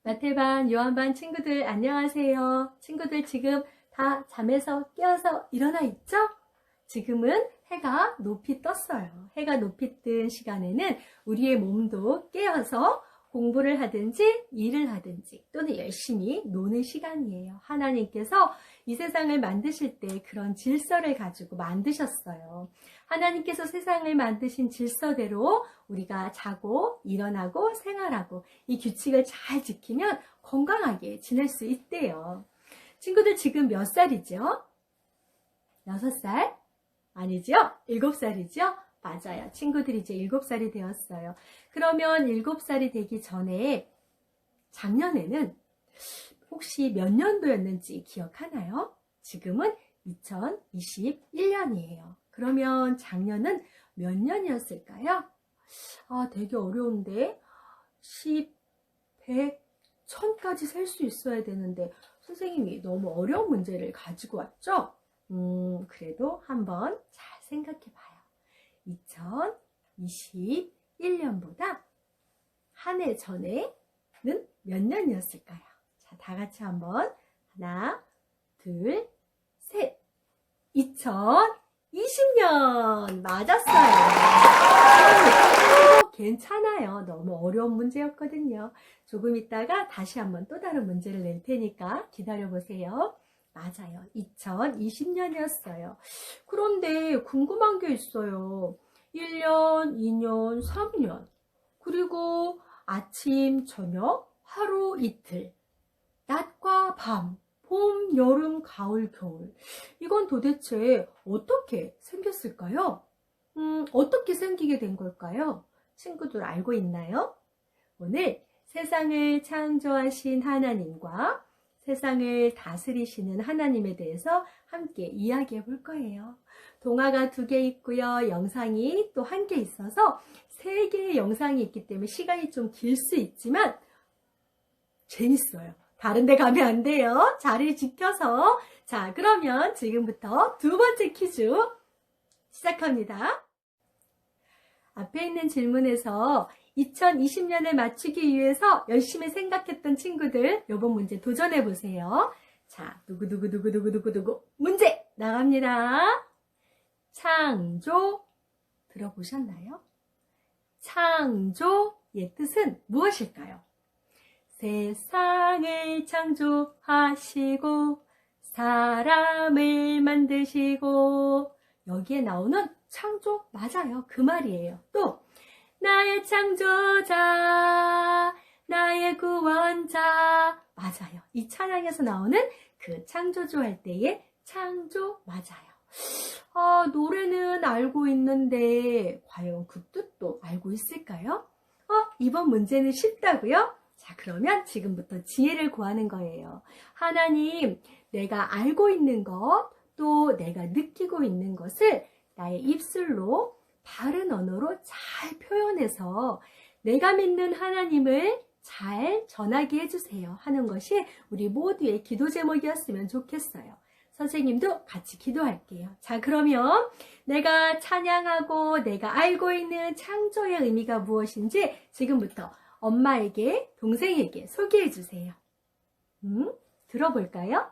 마태반, 요한반 친구들 안녕하세요. 친구들 지금 다 잠에서 깨어서 일어나 있죠? 지금은 해가 높이 떴어요. 해가 높이 뜬 시간에는 우리의 몸도 깨어서 공부를 하든지 일을 하든지 또는 열심히 노는 시간이에요. 하나님께서 이 세상을 만드실 때 그런 질서를 가지고 만드셨어요. 하나님께서 세상을 만드신 질서대로 우리가 자고 일어나고 생활하고 이 규칙을 잘 지키면 건강하게 지낼 수 있대요. 친구들 지금 몇 살이죠? 6살? 아니죠? 7살이죠? 맞아요. 친구들이 이제 7살이 되었어요. 그러면 7살이 되기 전에 작년에는 혹시 몇 년도였는지 기억하나요? 지금은 2021년이에요. 그러면 작년은 몇 년이었을까요? 되게 어려운데 10, 100, 1000까지 셀 수 있어야 되는데 선생님이 너무 어려운 문제를 가지고 왔죠? 그래도 한번 잘 생각해 봐요. 2021년보다 한 해 전에는 몇 년이었을까요? 자, 다 같이 한번 하나, 둘, 셋. 2020년 맞았어요. 괜찮아요. 너무 어려운 문제였거든요. 조금 있다가 다시 한번 또 다른 문제를 낼 테니까 기다려보세요. 맞아요. 2020년이었어요. 그런데 궁금한 게 있어요. 1년, 2년, 3년. 그리고 아침, 저녁, 하루, 이틀. 낮과 밤. 봄, 여름, 가을, 겨울. 이건 도대체 어떻게 생겼을까요? 어떻게 생기게 된 걸까요? 친구들 알고 있나요? 오늘 세상을 창조하신 하나님과 세상을 다스리시는 하나님에 대해서 함께 이야기해 볼 거예요. 동화가 2개 있고요. 영상이 또 1개 있어서 3개의 영상이 있기 때문에 시간이 좀 길 수 있지만 재밌어요. 다른 데 가면 안 돼요. 자리를 지켜서. 자, 그러면 지금부터 2번째 퀴즈 시작합니다. 앞에 있는 질문에서 2020년을 맞추기 위해서 열심히 생각했던 친구들 이번 문제 도전해 보세요. 자, 누구 문제 나갑니다. 창조 들어보셨나요? 창조의 뜻은 무엇일까요? 세상을 창조하시고 사람을 만드시고 여기에 나오는 창조 맞아요. 그 말이에요. 또 나의 창조자, 나의 구원자 맞아요. 이 찬양에서 나오는 그 창조주 할 때의 창조 맞아요. 노래는 알고 있는데 과연 그 뜻도 알고 있을까요? 이번 문제는 쉽다고요? 자, 그러면 지금부터 지혜를 구하는 거예요. 하나님, 내가 알고 있는 것, 또 내가 느끼고 있는 것을 나의 입술로 바른 언어로 잘 표현해서 내가 믿는 하나님을 잘 전하게 해주세요 하는 것이 우리 모두의 기도 제목이었으면 좋겠어요. 선생님도 같이 기도할게요. 자, 그러면 내가 찬양하고 내가 알고 있는 창조의 의미가 무엇인지 지금부터 엄마에게, 동생에게 소개해 주세요. 들어볼까요?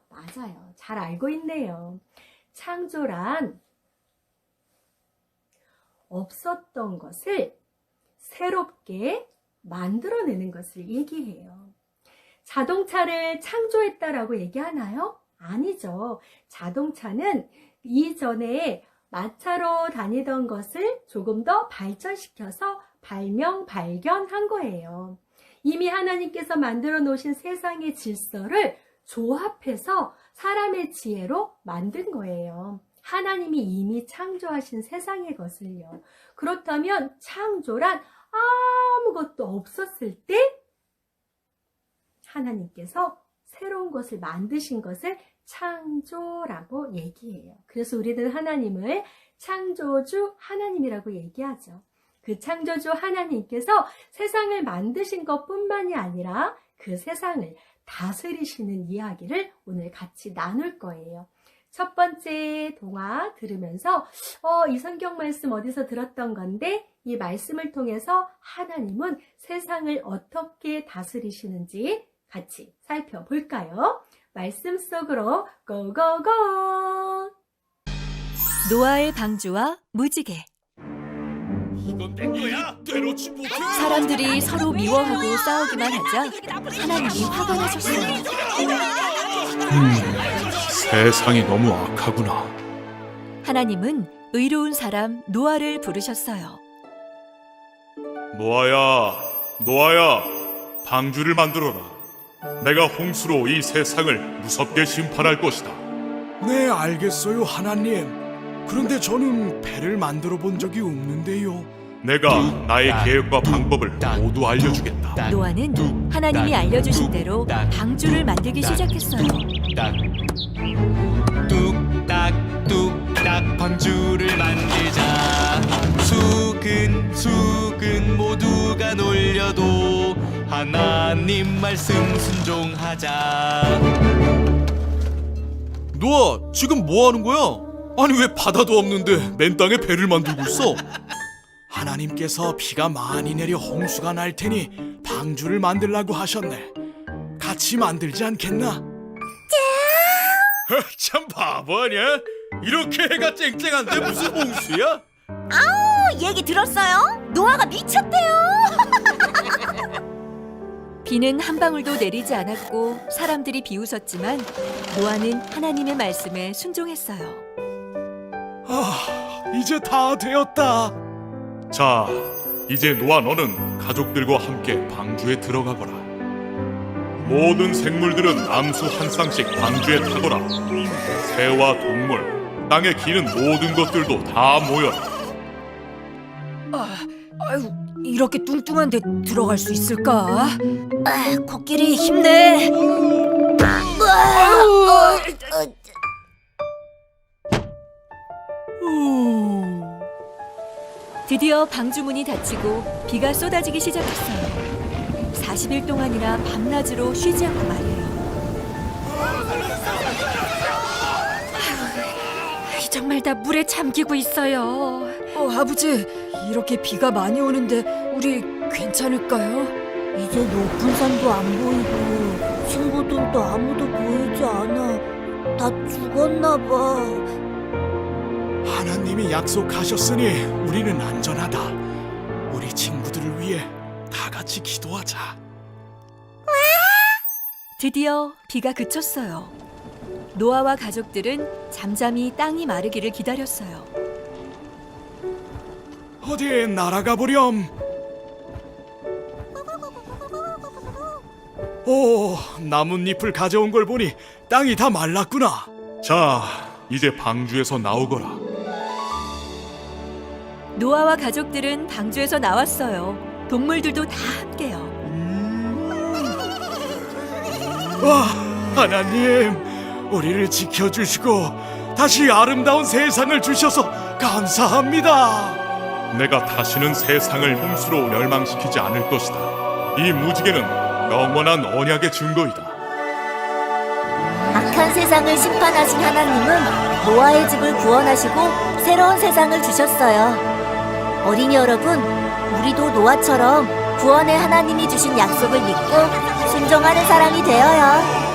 맞아요. 잘 알고 있네요. 창조란 없었던 것을 새롭게 만들어내는 것을 얘기해요. 자동차를 창조했다라고 얘기하나요? 아니죠. 자동차는 이전에 마차로 다니던 것을 조금 더 발전시켜서 발견한 거예요. 이미 하나님께서 만들어 놓으신 세상의 질서를 조합해서 사람의 지혜로 만든 거예요. 하나님이 이미 창조하신 세상의 것을요. 그렇다면 창조란 아무것도 없었을 때 하나님께서 새로운 것을 만드신 것을 창조라고 얘기해요. 그래서 우리는 하나님을 창조주 하나님이라고 얘기하죠. 그 창조주 하나님께서 세상을 만드신 것뿐만이 아니라 그 세상을 다스리시는 이야기를 오늘 같이 나눌 거예요. 첫 번째 동화 들으면서 이 성경 말씀 어디서 들었던 건데 이 말씀을 통해서 하나님은 세상을 어떻게 다스리시는지 같이 살펴볼까요? 말씀 속으로 고고고! 노아의 방주와 무지개. 이건 내 거야. 때려치 못해. 사람들이 서로 미워하고 싸우기만 하자 하나님이 화가 나셨어요. 세상이 너무 악하구나. 하나님은 의로운 사람 노아를 부르셨어요. 노아야, 방주를 만들어라. 내가 홍수로 이 세상을 무섭게 심판할 것이다. 네, 알겠어요, 하나님. 그런데 저는 배를 만들어 본 적이 없는데요. 내가 나의 계획과 방법을 모두 알려주겠다. 노아는 하나님이 알려주신 대로 방주를 만들기 시작했어요. 뚝딱 뚝딱 방주를 만들자. 수근 모두가 놀려도 하나님 말씀 순종하자. 노아, 지금 뭐 하는 거야? 아니 왜 바다도 없는데 맨 땅에 배를 만들고 있어? 하나님께서 비가 많이 내려 홍수가 날 테니 방주를 만들라고 하셨네. 같이 만들지 않겠나? 참 바보 아니야? 이렇게 해가 쨍쨍한데 무슨 홍수야? 얘기 들었어요? 노아가 미쳤대요. 비는 한 방울도 내리지 않았고 사람들이 비웃었지만 노아는 하나님의 말씀에 순종했어요. 이제 다 되었다. 자, 이제 노아 너는 가족들과 함께 방주에 들어가거라. 모든 생물들은 암수 한 쌍씩 방주에 타거라. 새와 동물, 땅에 기는 모든 것들도 다 모여라. 아유, 이렇게 뚱뚱한데 들어갈 수 있을까? 코끼리 힘내. 드디어 방주 문이 닫히고 비가 쏟아지기 시작했어요. 40일 동안이나 밤낮으로 쉬지 않고 말이에요. 정말 다 물에 잠기고 있어요. 아버지, 이렇게 비가 많이 오는데 우리 괜찮을까요? 이제 높은 산도 안 보이고 친구들도 아무도 보이지 않아. 다 죽었나 봐. 하나님이 약속하셨으니 우리는 안전하다. 우리 친구들을 위해 다 같이 기도하자. 드디어 비가 그쳤어요. 노아와 가족들은 잠잠히 땅이 마르기를 기다렸어요. 어디 날아가 보렴. 오, 나뭇잎을 가져온 걸 보니 땅이 다 말랐구나. 자, 이제 방주에서 나오거라. 노아와 가족들은 방주에서 나왔어요. 동물들도 다 함께요. 와, 하나님, 우리를 지켜주시고 다시 아름다운 세상을 주셔서 감사합니다. 내가 다시는 세상을 홍수로 멸망시키지 않을 것이다. 이 무지개는 영원한 언약의 증거이다. 악한 세상을 심판하신 하나님은 노아의 집을 구원하시고 새로운 세상을 주셨어요. 어린이 여러분, 우리도 노아처럼 구원의 하나님이 주신 약속을 믿고 순종하는 사람이 되어요.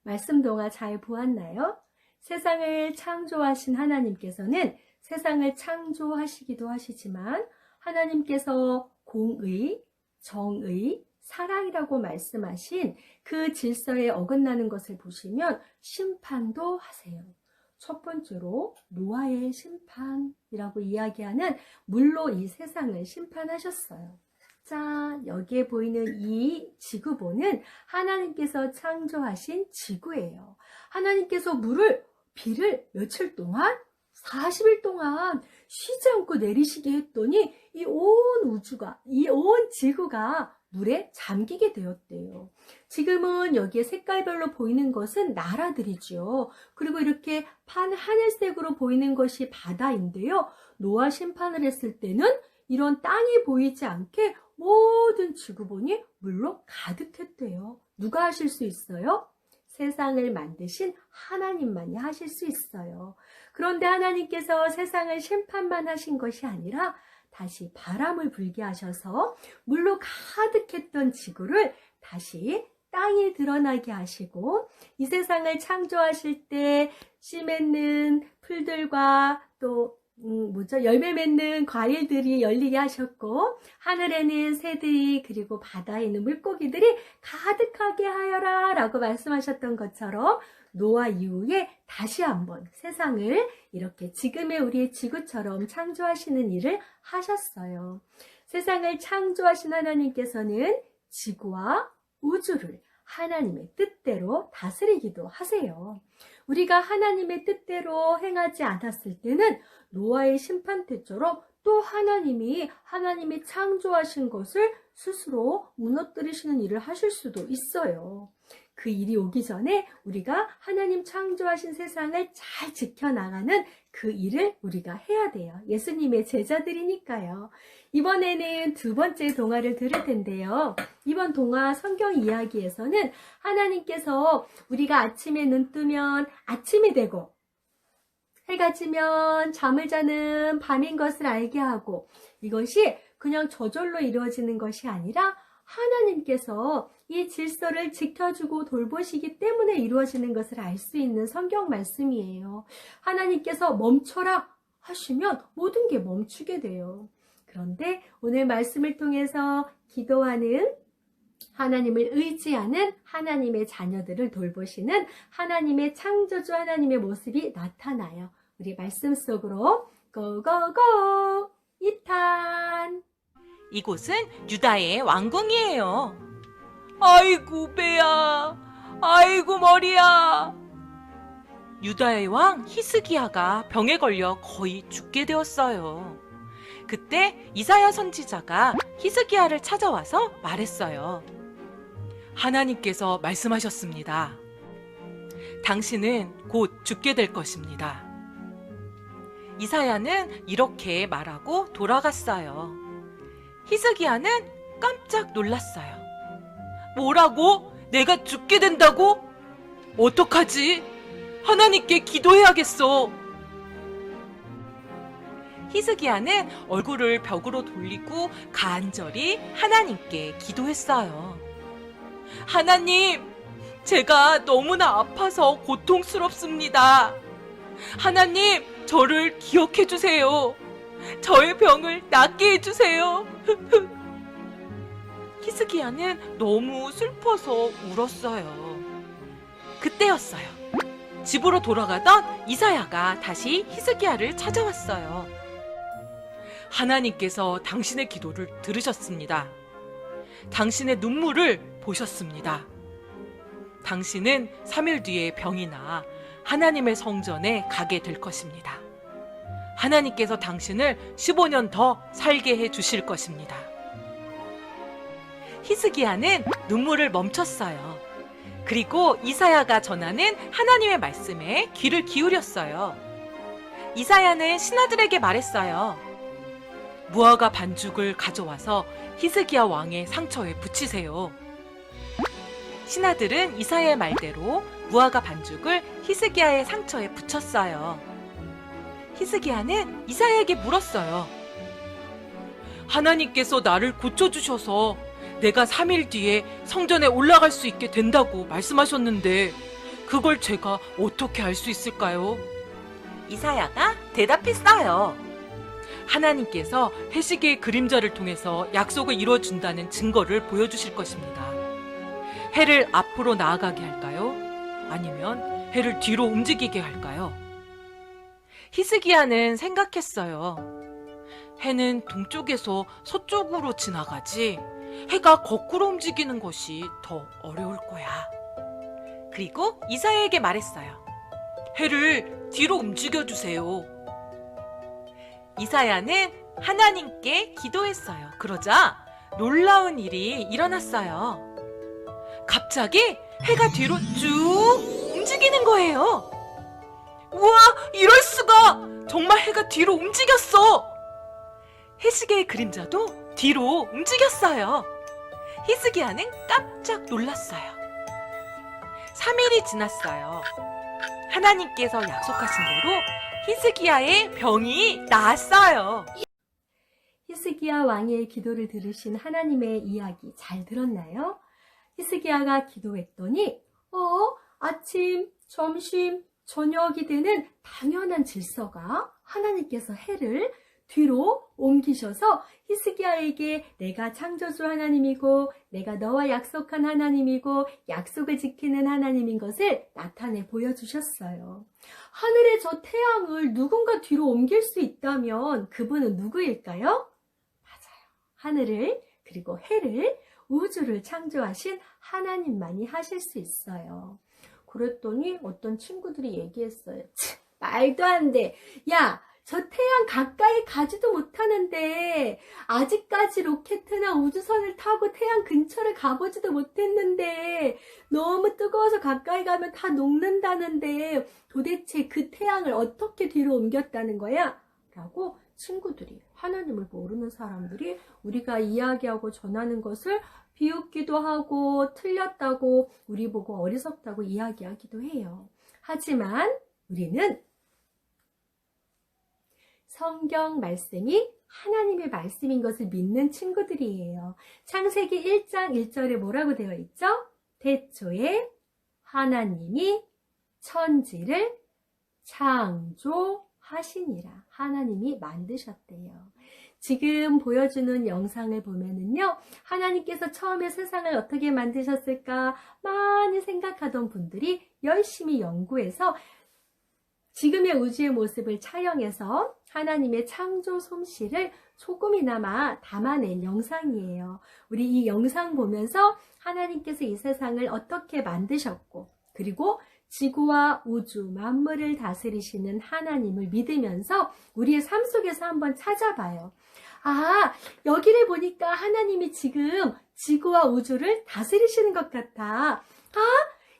말씀 동화 잘 보았나요? 세상을 창조하신 하나님께서는 세상을 창조하시기도 하시지만 하나님께서 공의, 정의, 사랑이라고 말씀하신 그 질서에 어긋나는 것을 보시면 심판도 하세요. 첫 번째로 노아의 심판이라고 이야기하는 물로 이 세상을 심판하셨어요. 자, 여기에 보이는 이 지구본은 하나님께서 창조하신 지구예요. 하나님께서 비를 며칠 동안 40일 동안 쉬지 않고 내리시게 했더니 이 온 우주가, 이 온 지구가 물에 잠기게 되었대요. 지금은 여기에 색깔별로 보이는 것은 나라들이죠. 그리고 이렇게 하늘색으로 보이는 것이 바다인데요. 노아 심판을 했을 때는 이런 땅이 보이지 않게 모든 지구본이 물로 가득했대요. 누가 하실 수 있어요? 세상을 만드신 하나님만이 하실 수 있어요. 그런데 하나님께서 세상을 심판만 하신 것이 아니라 다시 바람을 불게 하셔서 물로 가득했던 지구를 다시 땅이 드러나게 하시고 이 세상을 창조하실 때 씨 맺는 풀들과 또 열매 맺는 과일들이 열리게 하셨고 하늘에는 새들이 그리고 바다에 있는 물고기들이 가득하게 하여라 라고 말씀하셨던 것처럼 노아 이후에 다시 한번 세상을 이렇게 지금의 우리의 지구처럼 창조하시는 일을 하셨어요. 세상을 창조하신 하나님께서는 지구와 우주를 하나님의 뜻대로 다스리기도 하세요. 우리가 하나님의 뜻대로 행하지 않았을 때는 노아의 심판 때처럼 또 하나님이 창조하신 것을 스스로 무너뜨리시는 일을 하실 수도 있어요. 그 일이 오기 전에 우리가 하나님 창조하신 세상을 잘 지켜나가는 그 일을 우리가 해야 돼요. 예수님의 제자들이니까요. 이번에는 두 번째 동화를 들을 텐데요. 이번 동화 성경 이야기에서는 하나님께서 우리가 아침에 눈 뜨면 아침이 되고 해가 지면 잠을 자는 밤인 것을 알게 하고 이것이 그냥 저절로 이루어지는 것이 아니라 하나님께서 이 질서를 지켜주고 돌보시기 때문에 이루어지는 것을 알 수 있는 성경 말씀이에요. 하나님께서 멈춰라 하시면 모든 게 멈추게 돼요. 그런데 오늘 말씀을 통해서 기도하는 하나님을 의지하는 하나님의 자녀들을 돌보시는 하나님의 창조주 하나님의 모습이 나타나요. 우리 말씀 속으로 고고고 2탄. 이곳은 유다의 왕궁이에요. 아이고 배야, 아이고 머리야. 유다의 왕 히스기야가 병에 걸려 거의 죽게 되었어요. 그때 이사야 선지자가 히스기야를 찾아와서 말했어요. 하나님께서 말씀하셨습니다. 당신은 곧 죽게 될 것입니다. 이사야는 이렇게 말하고 돌아갔어요. 히스기야는 깜짝 놀랐어요. 뭐라고? 내가 죽게 된다고? 어떡하지? 하나님께 기도해야겠어. 히스기야는 얼굴을 벽으로 돌리고 간절히 하나님께 기도했어요. 하나님, 제가 너무나 아파서 고통스럽습니다. 하나님, 저를 기억해 주세요. 저의 병을 낫게 해주세요. 히스기야는 너무 슬퍼서 울었어요. 그때였어요. 집으로 돌아가던 이사야가 다시 히스기야를 찾아왔어요. 하나님께서 당신의 기도를 들으셨습니다. 당신의 눈물을 보셨습니다. 당신은 3일 뒤에 병이 나아 하나님의 성전에 가게 될 것입니다. 하나님께서 당신을 15년 더 살게 해 주실 것입니다. 히스기야는 눈물을 멈췄어요. 그리고 이사야가 전하는 하나님의 말씀에 귀를 기울였어요. 이사야는 신하들에게 말했어요. 무화과 반죽을 가져와서 히스기야 왕의 상처에 붙이세요. 신하들은 이사야의 말대로 무화과 반죽을 히스기야의 상처에 붙였어요. 히스기야는 이사야에게 물었어요. 하나님께서 나를 고쳐주셔서 내가 3일 뒤에 성전에 올라갈 수 있게 된다고 말씀하셨는데 그걸 제가 어떻게 알 수 있을까요? 이사야가 대답했어요. 하나님께서 해시계의 그림자를 통해서 약속을 이루어준다는 증거를 보여주실 것입니다. 해를 앞으로 나아가게 할까요? 아니면 해를 뒤로 움직이게 할까요? 히스기야는 생각했어요. 해는 동쪽에서 서쪽으로 지나가지 해가 거꾸로 움직이는 것이 더 어려울 거야. 그리고 이사야에게 말했어요. 해를 뒤로 움직여주세요. 이사야는 하나님께 기도했어요. 그러자 놀라운 일이 일어났어요. 갑자기 해가 뒤로 쭉 움직이는 거예요. 우와, 이럴 수가! 정말 해가 뒤로 움직였어! 해시계의 그림자도 뒤로 움직였어요. 히스기야는 깜짝 놀랐어요. 3일이 지났어요. 하나님께서 약속하신 대로 히스기야의 병이 나았어요. 히스기야 왕의 기도를 들으신 하나님의 이야기 잘 들었나요? 히스기야가 기도했더니 아침, 점심, 저녁이 되는 당연한 질서가 하나님께서 해를 뒤로 옮기셔서 히스기야에게 내가 창조주 하나님이고 내가 너와 약속한 하나님이고 약속을 지키는 하나님인 것을 나타내 보여주셨어요. 하늘의 저 태양을 누군가 뒤로 옮길 수 있다면 그분은 누구일까요? 맞아요. 하늘을 그리고 해를 우주를 창조하신 하나님만이 하실 수 있어요. 그랬더니 어떤 친구들이 얘기했어요. 말도 안 돼. 야, 저 태양 가까이 가지도 못하는데 아직까지 로켓이나 우주선을 타고 태양 근처를 가보지도 못했는데 너무 뜨거워서 가까이 가면 다 녹는다는데 도대체 그 태양을 어떻게 뒤로 옮겼다는 거야? 라고 친구들이, 하나님을 모르는 사람들이 우리가 이야기하고 전하는 것을 비웃기도 하고 틀렸다고 우리 보고 어리석다고 이야기하기도 해요. 하지만 우리는 성경 말씀이 하나님의 말씀인 것을 믿는 친구들이에요. 창세기 1장 1절에 뭐라고 되어 있죠? 태초에 하나님이 천지를 창조하시니라. 하나님이 만드셨대요. 지금 보여주는 영상을 보면은요, 하나님께서 처음에 세상을 어떻게 만드셨을까 많이 생각하던 분들이 열심히 연구해서 지금의 우주의 모습을 촬영해서 하나님의 창조 솜씨를 조금이나마 담아낸 영상이에요. 우리 이 영상 보면서 하나님께서 이 세상을 어떻게 만드셨고 그리고 지구와 우주 만물을 다스리시는 하나님을 믿으면서 우리의 삶 속에서 한번 찾아봐요. 아, 여기를 보니까 하나님이 지금 지구와 우주를 다스리시는 것 같아.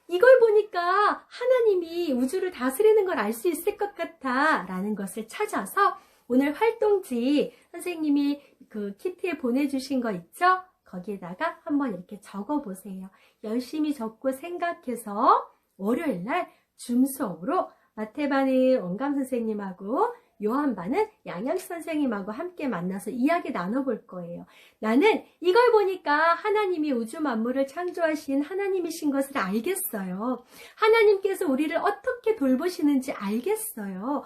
이걸 보니까 하나님이 우주를 다스리는 걸 알 수 있을 것 같아 라는 것을 찾아서 오늘 활동지 선생님이 그 키트에 보내주신 거 있죠? 거기에다가 한번 이렇게 적어보세요. 열심히 적고 생각해서 월요일날 줌 수업으로 마태반은 원감 선생님하고 요한반은 양양시 선생님하고 함께 만나서 이야기 나눠볼 거예요. 나는 이걸 보니까 하나님이 우주 만물을 창조하신 하나님이신 것을 알겠어요. 하나님께서 우리를 어떻게 돌보시는지 알겠어요.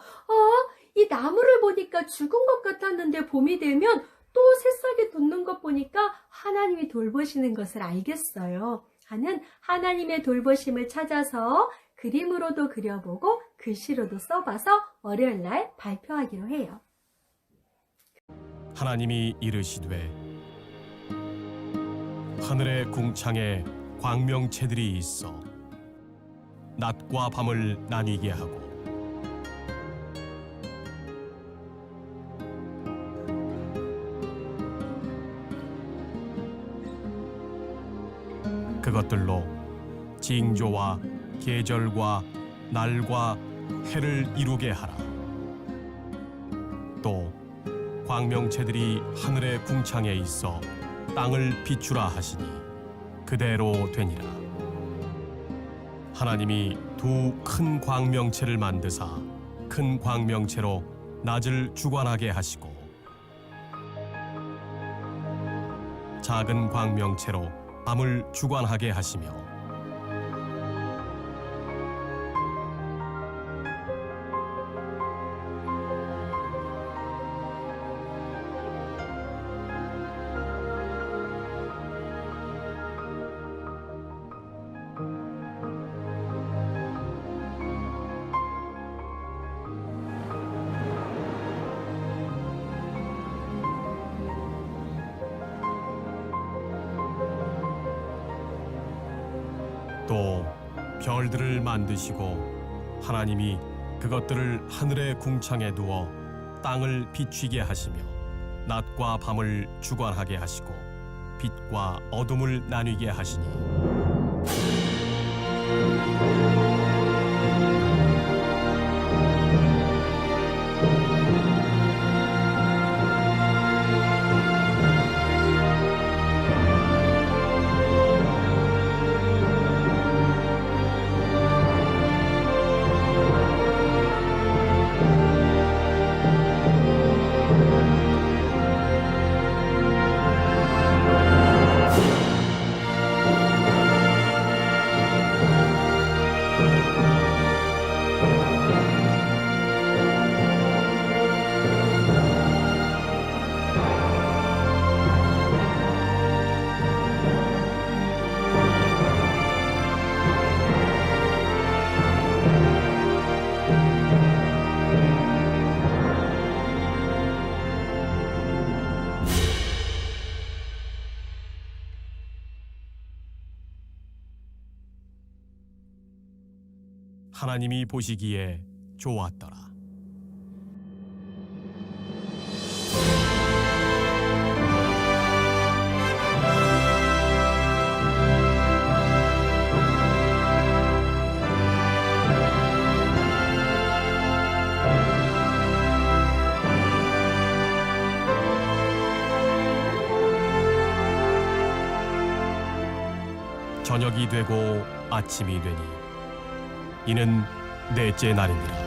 이 나무를 보니까 죽은 것 같았는데 봄이 되면 또 새싹이 돋는 것 보니까 하나님이 돌보시는 것을 알겠어요. 하는 하나님의 돌보심을 찾아서 그림으로도 그려보고 글씨로도 써봐서 월요일날 발표하기로 해요. 하나님이 이르시되 하늘의 궁창에 광명체들이 있어 낮과 밤을 나뉘게 하고 그것들로 징조와 계절과 날과 해를 이루게 하라. 또 광명체들이 하늘의 궁창에 있어 땅을 비추라 하시니 그대로 되니라. 하나님이 두 큰 광명체를 만드사 큰 광명체로 낮을 주관하게 하시고 작은 광명체로 밤을 주관하게 하시며 또 별들을 만드시고 하나님이 그것들을 하늘의 궁창에 두어 땅을 비추게 하시며 낮과 밤을 주관하게 하시고 빛과 어둠을 나뉘게 하시니 하나님이 보시기에 좋았더라. 저녁이 되고 아침이 되니 이는 넷째 날이니라.